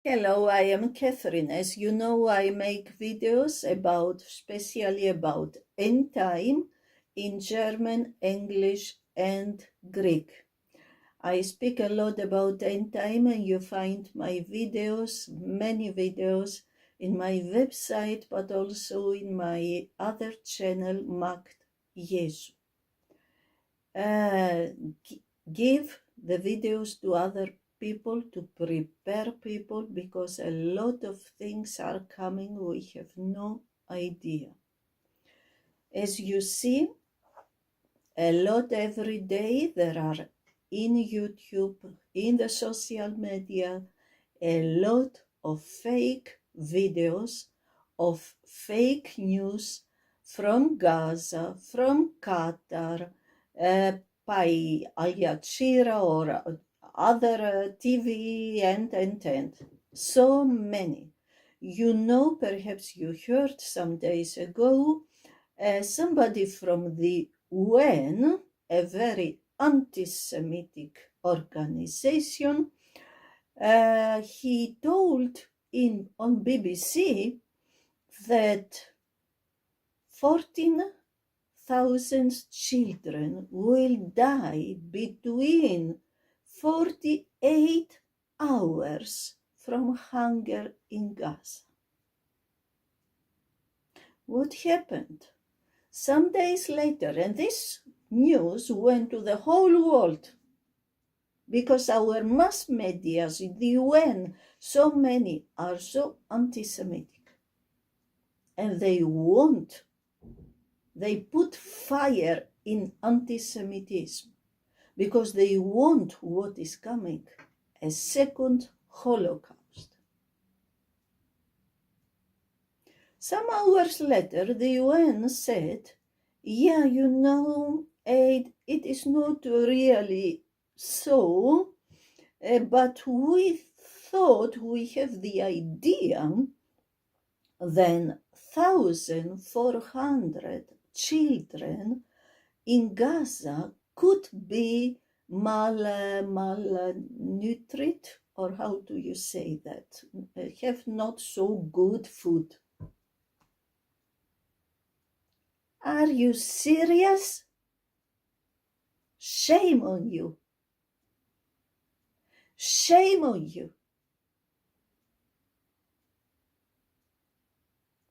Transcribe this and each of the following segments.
Hello, I am Catherine. As you know, I make videos especially about end time in German, English, and Greek. I speak a lot about end time, and you find my videos, many videos, in my website, but also in my other channel, Makt Jesu. Give the videos to other people to prepare people, because a lot of things are coming we have no idea. As you see, a lot every day there are in YouTube, in the social media, a lot of fake videos, of fake news from Gaza, from Qatar, by Al Jazeera or other TV and so many. You know, perhaps you heard some days ago, somebody from the UN, a very anti-Semitic organization, he told on BBC that 14,000 children will die between 48 hours from hunger in Gaza. What happened? Some days later, and this news went to the whole world, because our mass media, the UN, so many are so anti-Semitic, and they put fire in anti-Semitism, because they want what is coming, a second Holocaust. Some hours later, the UN said, yeah, it is not really so, but we thought we have the idea then 1,400 children in Gaza could be malnutrit, or how do you say that, have not so good food. Are you serious? Shame on you. Shame on you.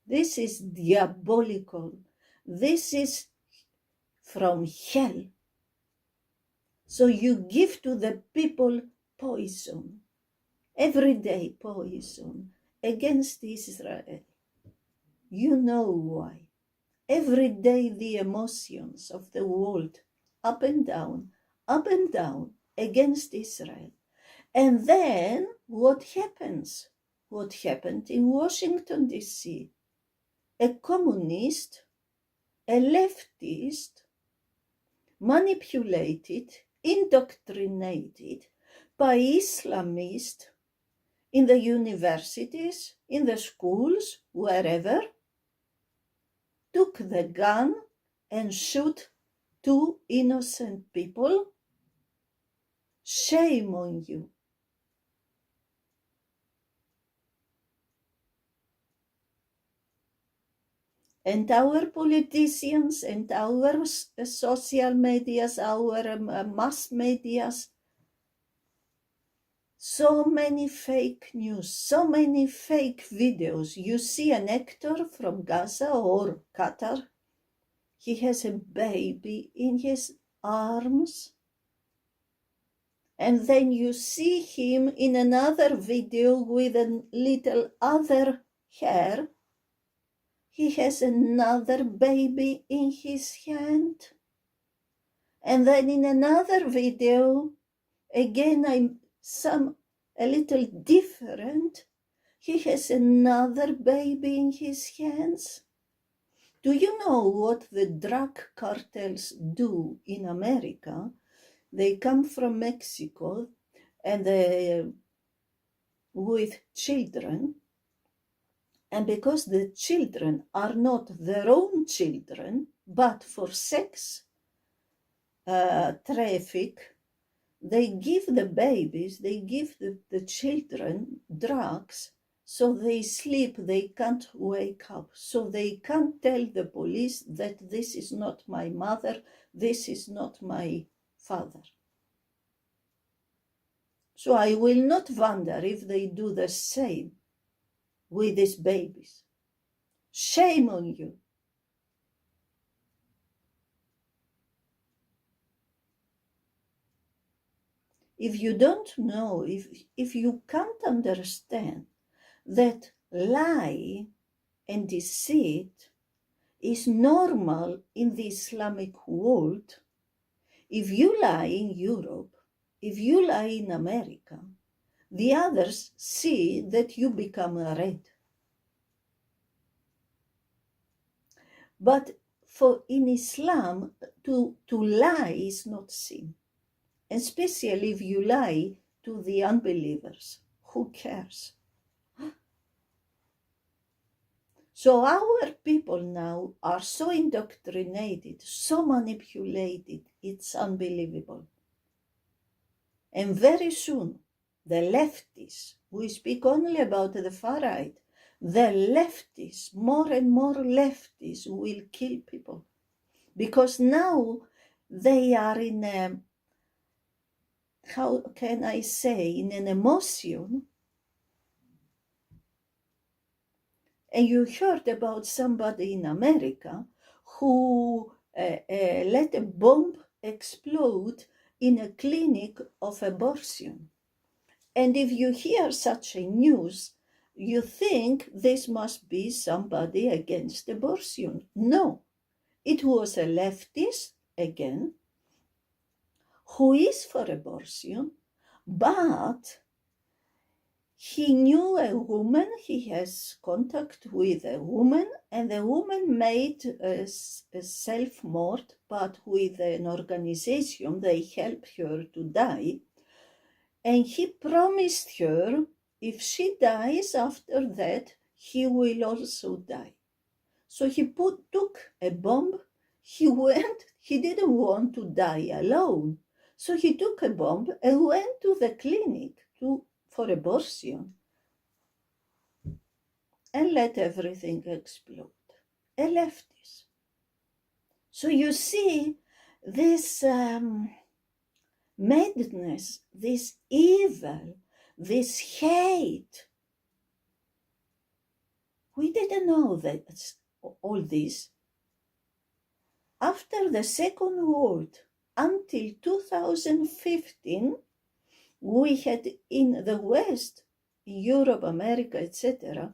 This is diabolical. This is from hell. So you give to the people poison, everyday poison, against Israel. You know why. Every day the emotions of the world, up and down, against Israel. And then what happens? What happened in Washington, D.C.? A communist, a leftist, manipulated, indoctrinated by Islamists in the universities, in the schools, wherever, took the gun and shoot 2 innocent people. Shame on you. And our politicians and our social medias, our mass medias, so many fake news, so many fake videos. You see an actor from Gaza or Qatar, he has a baby in his arms, and then you see him in another video with a little other hair. He has another baby in his hand. And then in another video, again, a little different. He has another baby in his hands. Do you know what the drug cartels do in America? They come from Mexico and with children. And because the children are not their own children, but for sex traffic, They give the babies, they give the children drugs, so they sleep, they can't wake up, so they can't tell the police that this is not my mother, this is not my father. So I will not wonder if they do the same with these babies. Shame on you. If you don't know, if you can't understand that lie and deceit is normal in the Islamic world, if you lie in Europe, if you lie in America, the others see that you become red. But for in Islam, to lie is not sin. Especially if you lie to the unbelievers. Who cares? So our people now are so indoctrinated, so manipulated, it's unbelievable. And very soon, the leftists, we speak only about the far right, the leftists, more and more leftists will kill people. Because now they are in a, how can I say, in an emotion. And you heard about somebody in America who let a bomb explode in a clinic of abortion. And if you hear such a news, you think this must be somebody against abortion. No, it was a leftist, again, who is for abortion, but he knew a woman, he has contact with a woman, and the woman made a self-mort, but with an organization, they helped her to die. And he promised her, if she dies after that, he will also die. So he took a bomb, he didn't want to die alone. So he took a bomb and went to the clinic for abortion and let everything explode. A leftist. So you see this madness, this evil, this hate. We didn't know that all this. After the Second World, until 2015, we had in the West, Europe, America, etc.,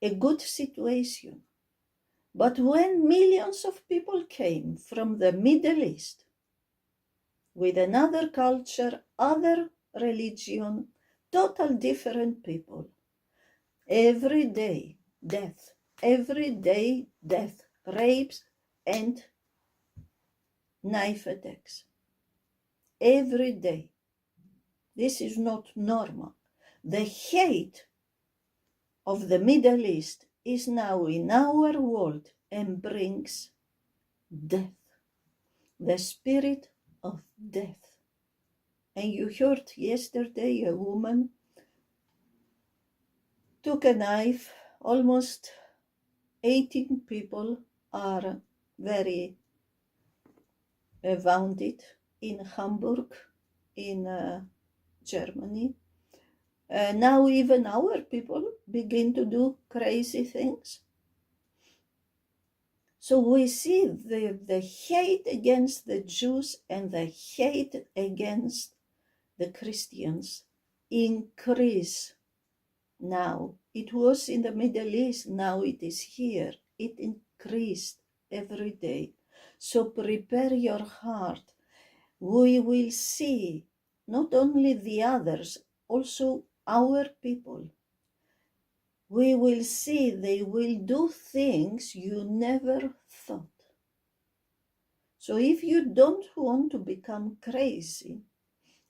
a good situation. But when millions of people came from the Middle East with another culture, other religion, total different people, every day death, rapes and knife attacks. Every day. This is not normal. The hate of the Middle East is now in our world and brings death, the spirit of death. And you heard yesterday a woman took a knife, almost 18 people are very wounded in Hamburg, in Germany. Now even our people begin to do crazy things. So we see the hate against the Jews and the hate against the Christians increase now. It was in the Middle East, now it is here. It increased every day. So prepare your heart. We will see not only the others, also our people. We will see they will do things you never thought. So if you don't want to become crazy,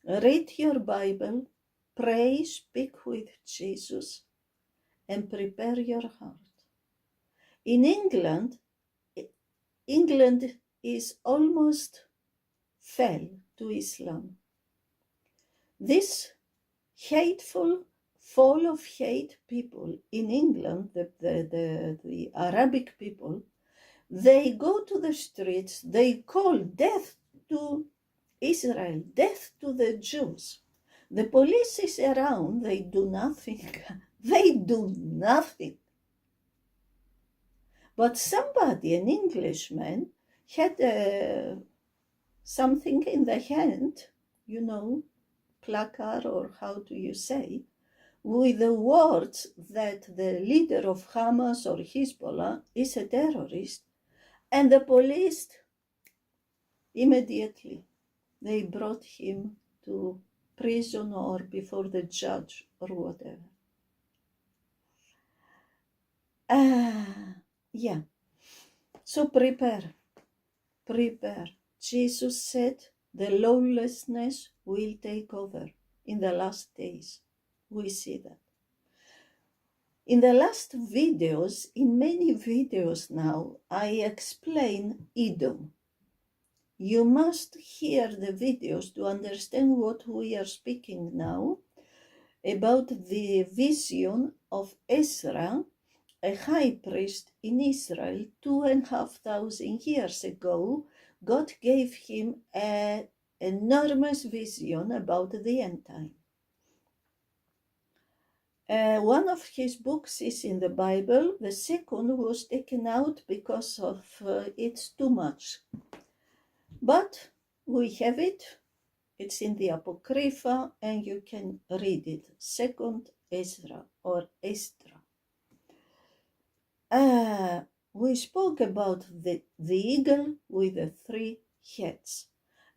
read your Bible, pray, speak with Jesus, and prepare your heart. In England is almost fell to Islam. This hateful, full of hate people in England, the Arabic people, they go to the streets, they call death to Israel, death to the Jews. The police is around, they do nothing. They do nothing. But somebody, an Englishman, had something in the hand, placard, or how do you say, with the words that the leader of Hamas or Hezbollah is a terrorist, and the police immediately, they brought him to prison or before the judge or whatever. Yeah. So prepare. Jesus said the lawlessness will take over in the last days. We see that. In the last videos, in many videos now, I explain Edom. You must hear the videos to understand what we are speaking now about the vision of Ezra, a high priest in Israel 2,500 years ago. God gave him an enormous vision about the end time. One of his books is in the Bible. The second was taken out because of it's too much. But we have it. It's in the Apocrypha, and you can read it. Second Ezra or Esdra. We spoke about the eagle with the 3 heads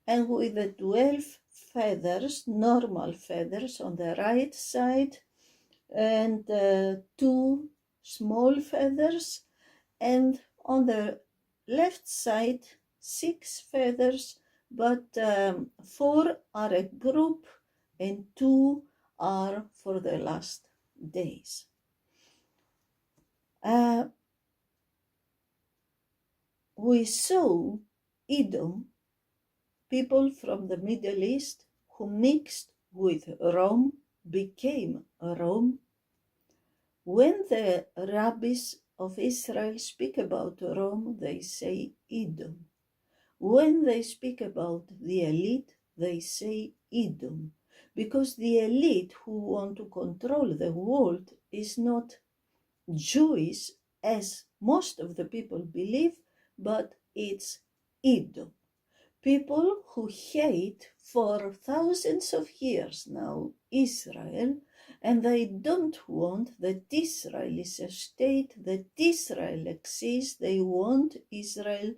and with the 12 feathers, normal feathers on the right side, and 2 small feathers, and on the left side 6 feathers, but 4 are a group and 2 are for the last days. We saw Edom, people from the Middle East who mixed with Rome, became Rome. When the rabbis of Israel speak about Rome, they say Edom. When they speak about the elite, they say Edom, because the elite who want to control the world is not Jewish, as most of the people believe, but it's Edom. People who hate for thousands of years now Israel, and they don't want that Israel is a state, that Israel exists. They want Israel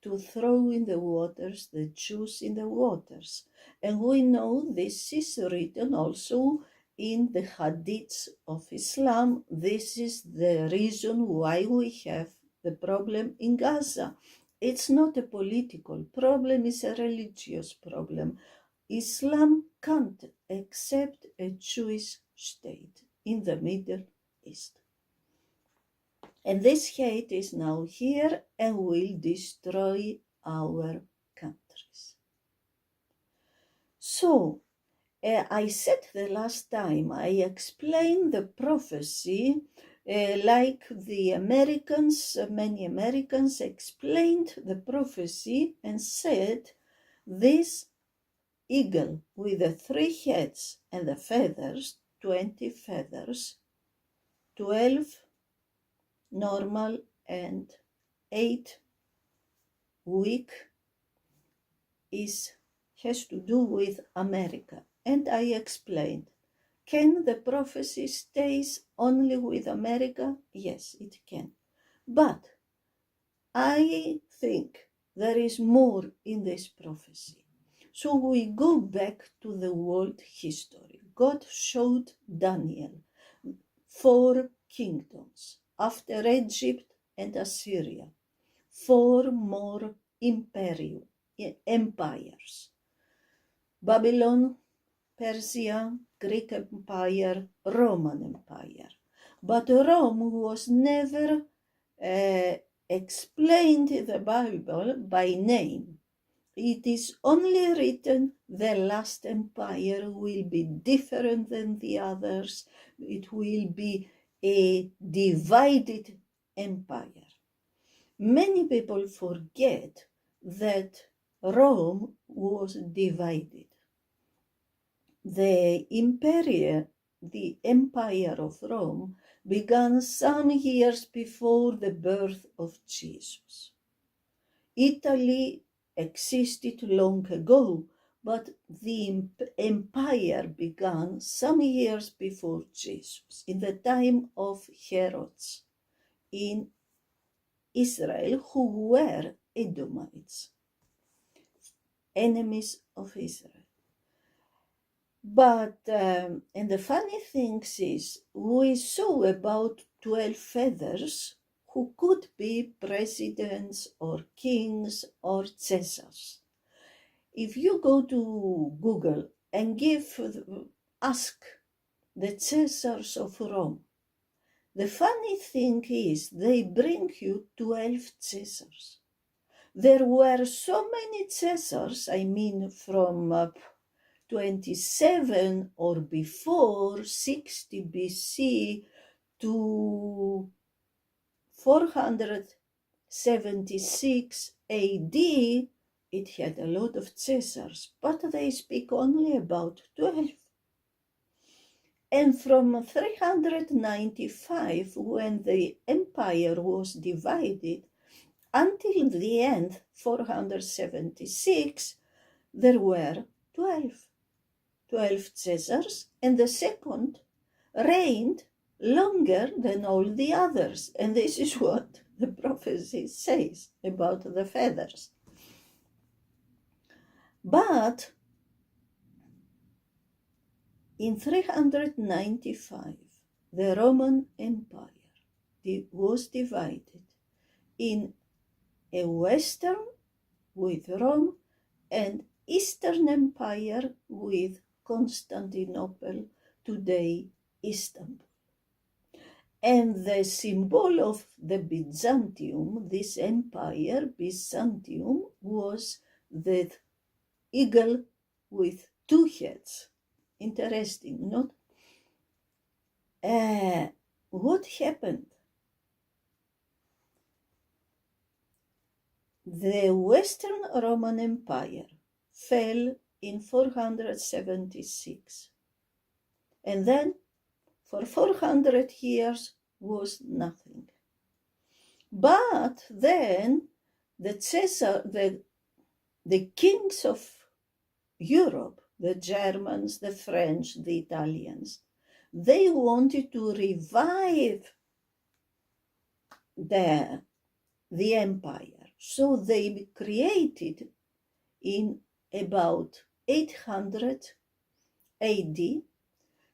to throw in the waters, the Jews in the waters. And we know this is written also in the hadiths of Islam. This is the reason why we have the problem in Gaza. It's not a political problem, it's a religious problem. Islam can't accept a Jewish state in the Middle East. And this hate is now here and will destroy our countries. So, I said the last time, I explained the prophecy like the Americans, many Americans explained the prophecy and said, this eagle with the 3 heads and the feathers, 20 feathers, 12 normal and 8 weak, has to do with America. And I explained, can the prophecy stays only with America? Yes, it can. But I think there is more in this prophecy. So we go back to the world history. God showed Daniel 4 kingdoms after Egypt and Assyria, 4 more empires. Babylon, Persia, Greek Empire, Roman Empire. But Rome was never explained in the Bible by name. it is only written the last empire will be different than the others. It will be a divided empire. Many people forget that Rome was divided. The empire of Rome began some years before the birth of Jesus. Italy existed long ago, but the empire began some years before Jesus, in the time of Herods in Israel, who were Edomites, enemies of Israel. But, and the funny thing is, we saw about 12 feathers who could be presidents or kings or Caesars. If you go to Google and ask the Caesars of Rome, the funny thing is they bring you 12 Caesars. There were so many Caesars, I mean from 27 or before 60 BC to 476 AD, it had a lot of Caesars, but they speak only about 12. And from 395, when the empire was divided, until the end, 476, there were 12 Caesars, and the second reigned longer than all the others. And this is what the prophecy says about the feathers. But in 395, the Roman Empire was divided in a Western with Rome and Eastern Empire with Constantinople, today Istanbul. And the symbol of the Byzantium, this empire, Byzantium, was the eagle with two heads. Interesting, not? What happened? The Western Roman Empire fell in 476. And then for 400 years was nothing. But then the kings of Europe, the Germans, the French, the Italians, they wanted to revive the empire. So they created in about 800 AD,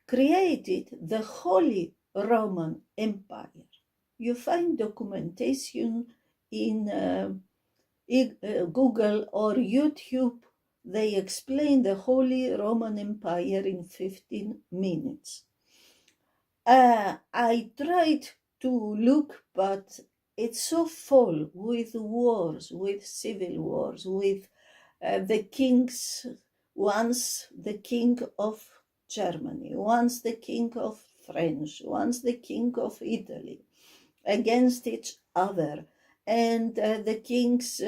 created the Holy Roman Empire. You find documentation in Google or YouTube. They explain the Holy Roman Empire in 15 minutes. I tried to look, but it's so full with wars, with civil wars, with the kings, once the king of Germany, once the king of French, once the king of Italy, against each other. And the kings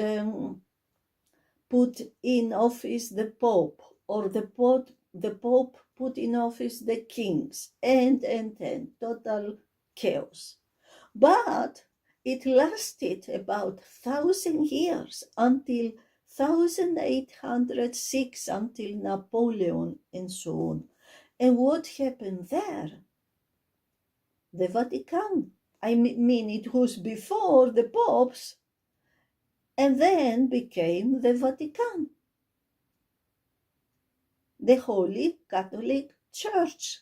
put in office the Pope, or the Pope put in office the kings, and total chaos. But it lasted about 1,000 years, until 1806, until Napoleon and so on. And what happened there? The Vatican. I mean, it was before the popes, and then became the Vatican, the Holy Catholic Church.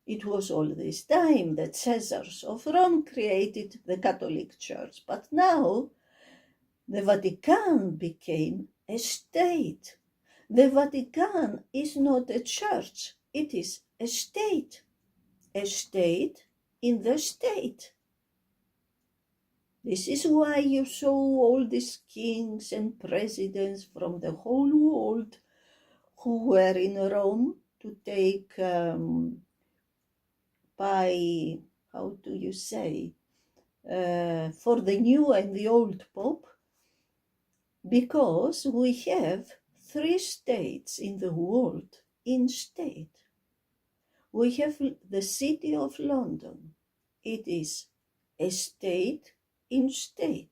It was all this time that Caesars of Rome created the Catholic Church, but now the Vatican became a state. The Vatican is not a church, it is a state in the state. This is why you saw all these kings and presidents from the whole world who were in Rome to take by, how do you say, for the new and the old Pope, because we have 3 states in the world in state. We have the city of London. It is a state in state.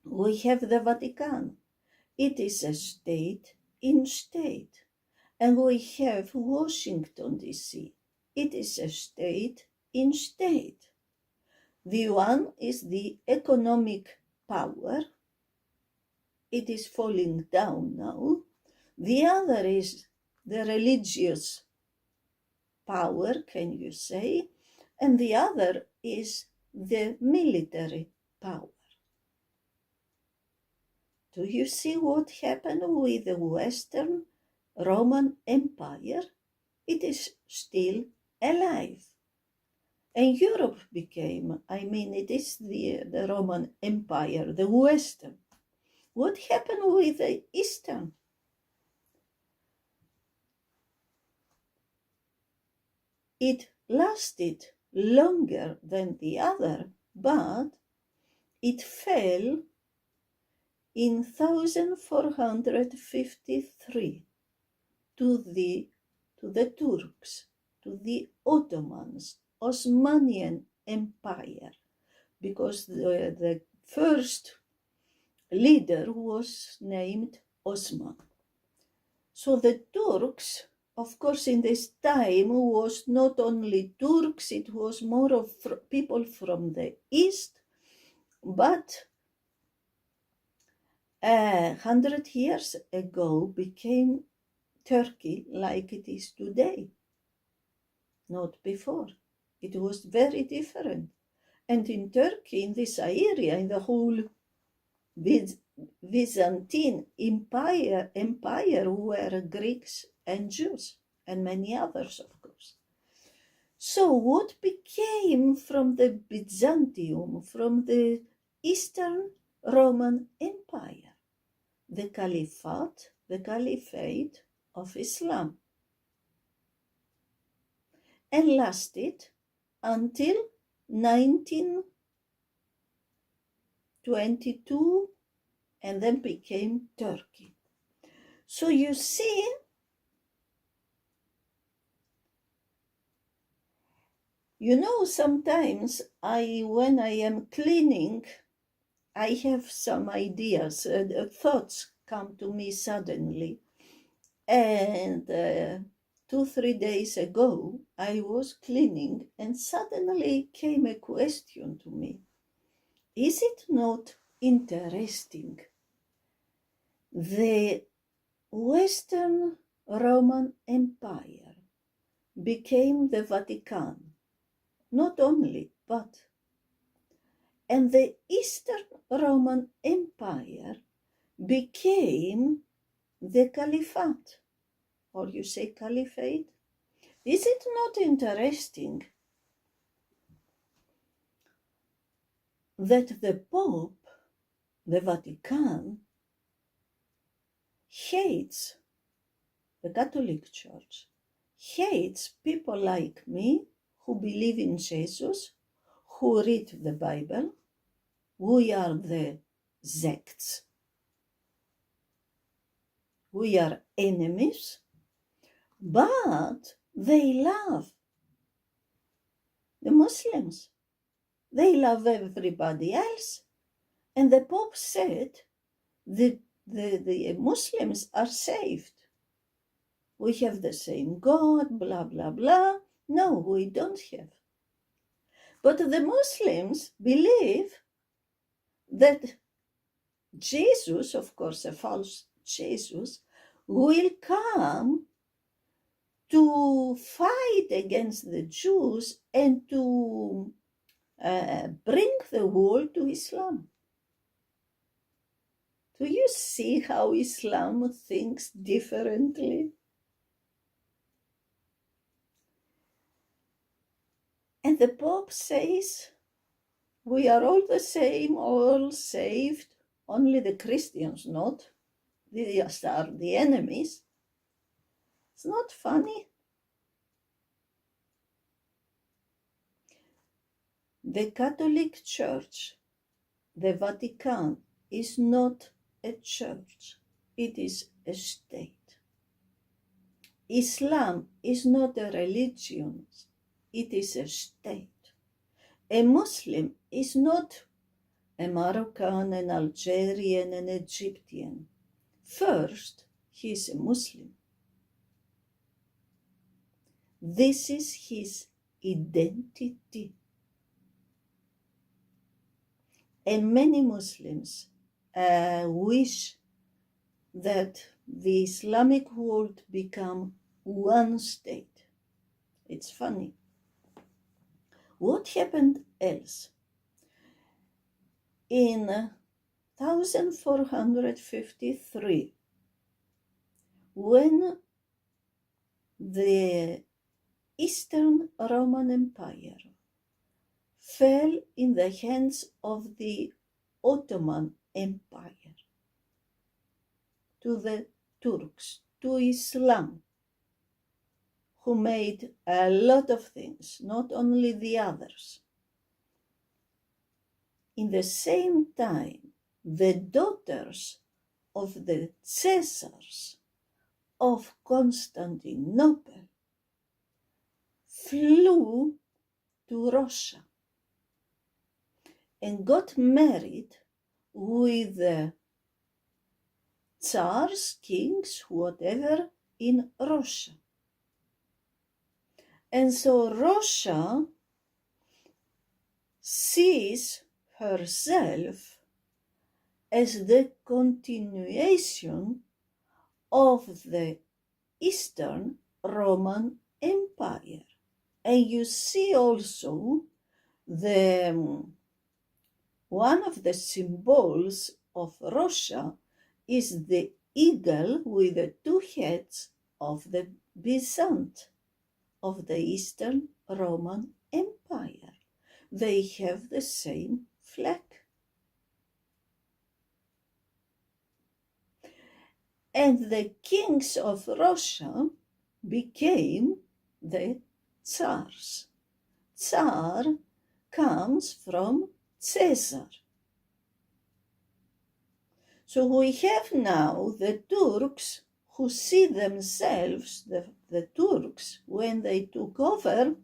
We have the Vatican. It is a state in state. And we have Washington, D.C. It is a state in state. The one is the economic power. It is falling down now. The other is the religious power, can you say? And the other is the military power. Do you see what happened with the Western Roman Empire? It is still alive. And Europe became, it is the Roman Empire, the Western. What happened with the Eastern? It lasted longer than the other, but it fell in 1453 to the Turks, to the Ottomans, Osmanian Empire, because the first leader was named Osman. So the Turks, of course, in this time was not only Turks, it was more of people from the East, but 100 years ago became Turkey like it is today. Not before. It was very different. And in Turkey, in this area, in the whole Byzantine empire were Greeks and Jews, and many others, of course. So what became from the Byzantium, from the Eastern Roman Empire? The Caliphate of Islam, and lasted until 1922, and then became Turkey. So you see, sometimes when I am cleaning, I have some ideas, thoughts come to me suddenly. And 2-3 days ago, I was cleaning and suddenly came a question to me. Is it not interesting? The Western Roman Empire became the Vatican, not only, but, and the Eastern Roman Empire became the Caliphate, or you say Caliphate. Is it not interesting that the Pope, the Vatican, hates the Catholic Church, hates people like me who believe in Jesus, who read the Bible? We are the sects. We are enemies, but they love the Muslims. They love everybody else. And the Pope said the Muslims are saved. We have the same God, blah, blah, blah. No, we don't have. But the Muslims believe that Jesus, of course, a false Jesus, will come to fight against the Jews and to bring the world to Islam. Do you see how Islam thinks differently? And the Pope says, We are all the same, all saved, only the Christians not. These are the enemies. It's not funny. The Catholic Church, the Vatican, is not a church. It is a state. Islam is not a religion. It is a state. A Muslim is not a Moroccan, an Algerian, an Egyptian. First, he is a Muslim. This is his identity. And many Muslims wish that the Islamic world become one state. It's funny. What happened else? In 1453, when the Eastern Roman Empire fell in the hands of the Ottoman Empire, to the Turks, to Islam, who made a lot of things, not only the others. In the same time, the daughters of the Caesars of Constantinople flew to Russia and got married with the Tsars, kings, whatever, in Russia. And so Russia sees herself as the continuation of the Eastern Roman Empire. And you see also one of the symbols of Russia is the eagle with the two heads of the Byzantium, of the Eastern Roman Empire. They have the same flag. And the kings of Russia became the Tsars. Tsar comes from Caesar. So we have now the Turks who see themselves, the Turks, when they took over,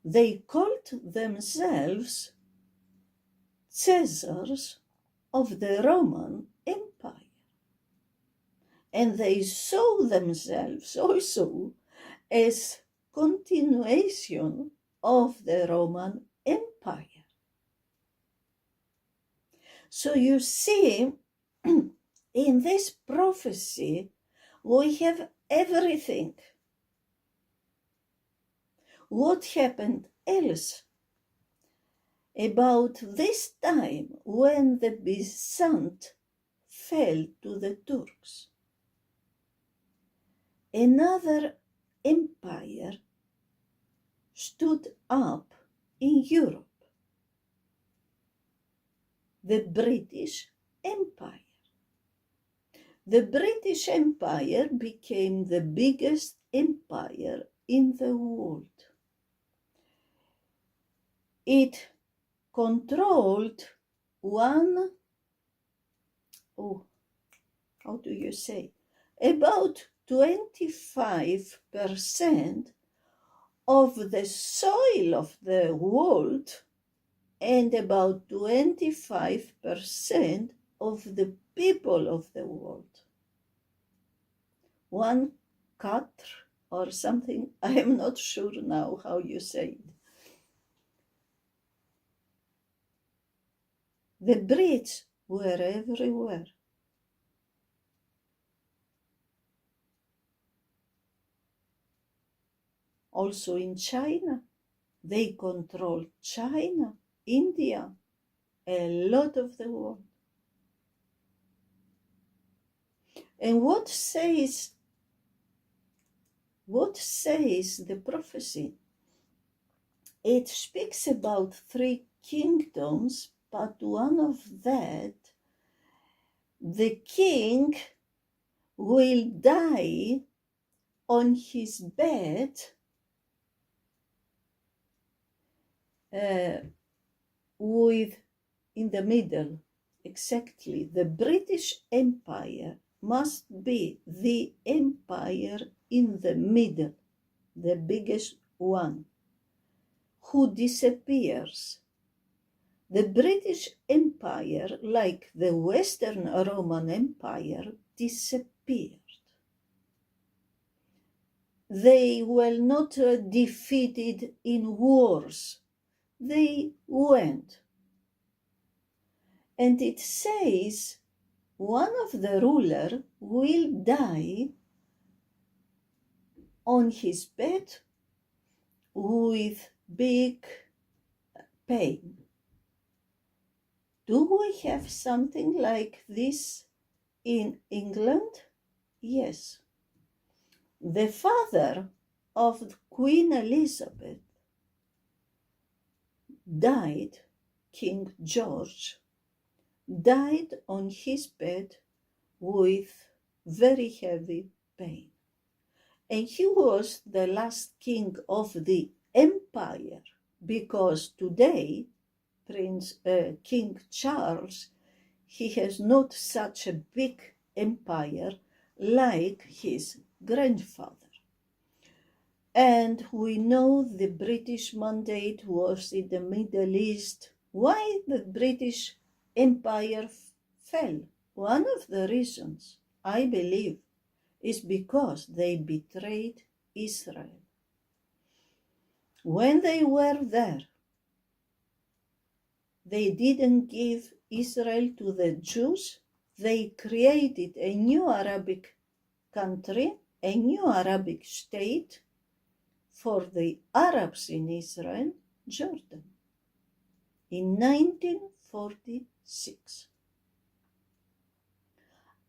they called themselves Caesars of the Roman Empire. And they saw themselves also as continuation of the Roman Empire. So you see, in this prophecy, we have everything. What happened else? About this time, when the Byzantium fell to the Turks, another empire stood up in Europe, the British Empire. The British Empire became the biggest empire in the world. It controlled about 25% of the soil of the world and about 25% of the people of the world. 1/4 or something, I am not sure now how you say it. The Brits were everywhere. Also in China, they controlled China, India, a lot of the world. And what says the prophecy? It speaks about 3 kingdoms, but one of that, the king will die on his bed with in the middle. Exactly, the British Empire must be the empire in the middle, the biggest one, who disappears. The British Empire, like the Western Roman Empire, disappeared. They were not defeated in wars. They went. And it says one of the ruler will die on his bed with big pain. Do we have something like this in England? Yes. The father of Queen Elizabeth died, King George, died on his bed with very heavy pain. And he was the last king of the empire, because today, King Charles, he has not such a big empire like his grandfather. And we know the British mandate was in the Middle East. Why the British Empire fell? One of the reasons, I believe, is because they betrayed Israel. When they were there, they didn't give Israel to the Jews. They created a new Arabic country, a new Arabic state for the Arabs in Israel, Jordan, in 1946.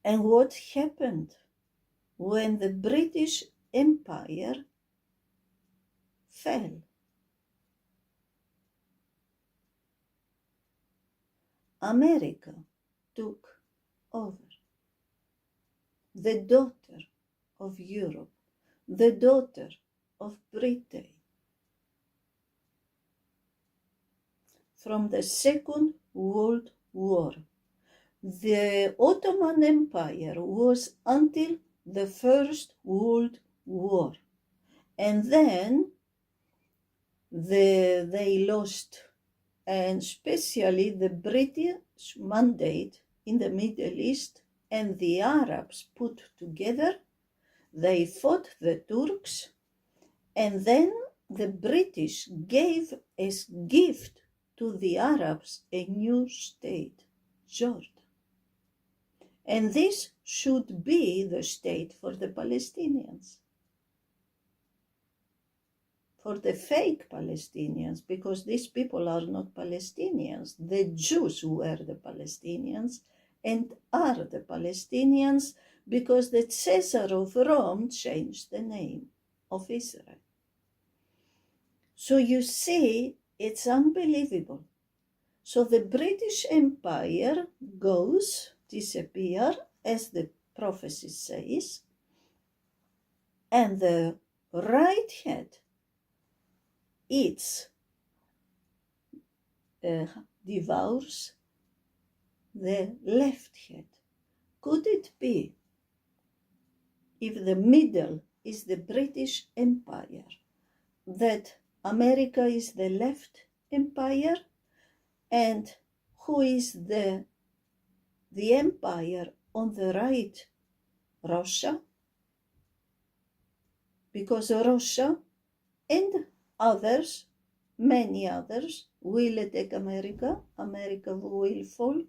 And what happened when the British Empire fell? America took over. The daughter of Europe, the daughter of Britain. From the Second World War, the Ottoman Empire was until the First World War. And then they lost, and especially the British mandate in the Middle East and the Arabs put together, they fought the Turks, and then the British gave as gift to the Arabs a new state, Jordan. And this should be the state for the Palestinians, for the fake Palestinians, because these people are not Palestinians. The Jews were the Palestinians and are the Palestinians because the Caesar of Rome changed the name of Israel. So you see, it's unbelievable. So the British Empire disappear, as the prophecy says, and the right hand devours the left hand. Could it be, if the middle is the British Empire, that America is the left empire, and who is the empire on the right? Russia? Because Russia and others, many others, will attack America. America will fall.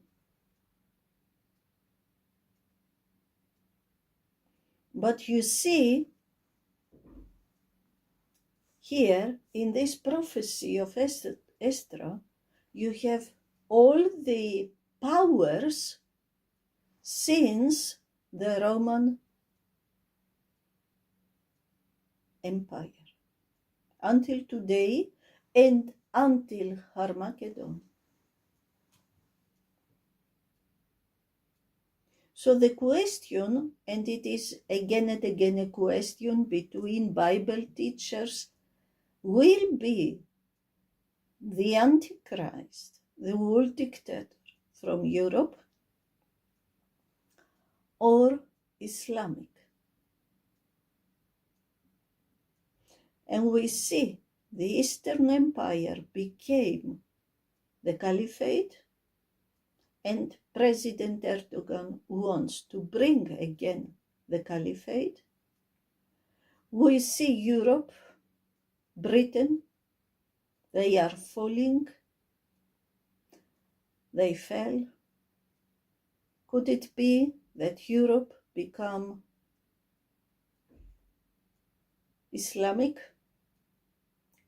But you see, here in this prophecy of Esther, you have all the powers since the Roman Empire until today, and until Armageddon. So the question, and it is again and again a question between Bible teachers, will be the Antichrist, the world dictator from Europe, or Islamic? And we see the Eastern Empire became the Caliphate, and President Erdogan wants to bring again the Caliphate. We see Europe, Britain, they are falling, they fell. Could it be that Europe become Islamic?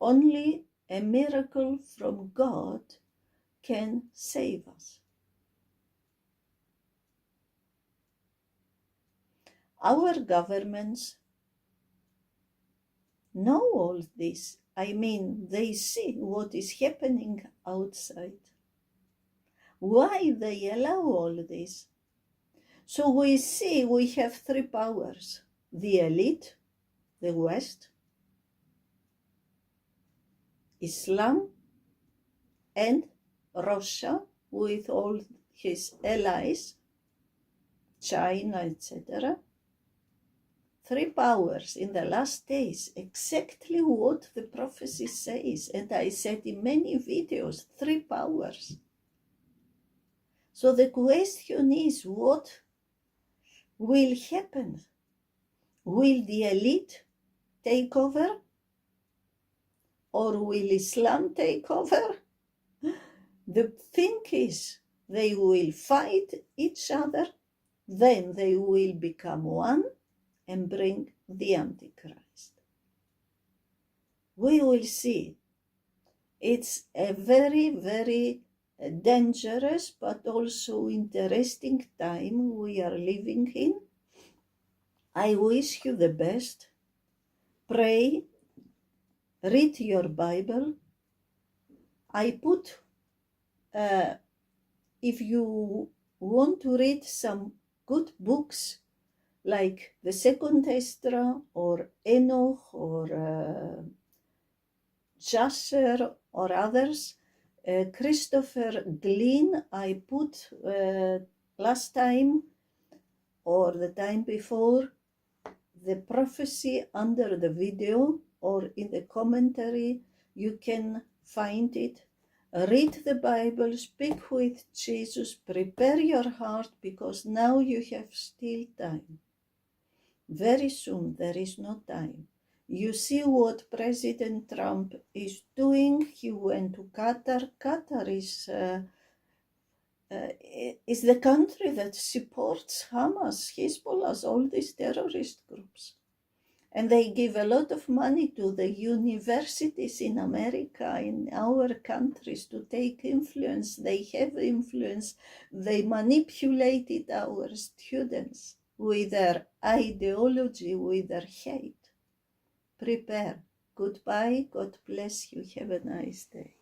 Only a miracle from God can save us. Our governments know all this. I mean, they see what is happening outside. Why they allow all this? So we see we have three powers: the elite, the West, Islam, and Russia with all his allies, China, etc. Three powers in the last days, exactly what the prophecy says. And I said in many videos, three powers. So the question is, what will happen? Will the elite take over? Or will Islam take over? The thing is, they will fight each other, then they will become one and bring the Antichrist. We will see. It's a very, very dangerous but also interesting time we are living in. I wish you the best. Pray, read your Bible. I put, if you want to read some good books, like the Second Esdra or Enoch or Jasher or others, Christopher Glenn, I put last time or the time before the prophecy under the video or in the commentary. You can find it. Read the Bible, speak with Jesus, prepare your heart, because now you have still time. Very soon there is no time. You see what President Trump is doing. He went to Qatar. Qatar is the country that supports Hamas, Hezbollah, all these terrorist groups. And they give a lot of money to the universities in America, in our countries, to take influence. They have influence. They manipulated our students with their ideology, with their hate. Prepare. Goodbye. God bless you. Have a nice day.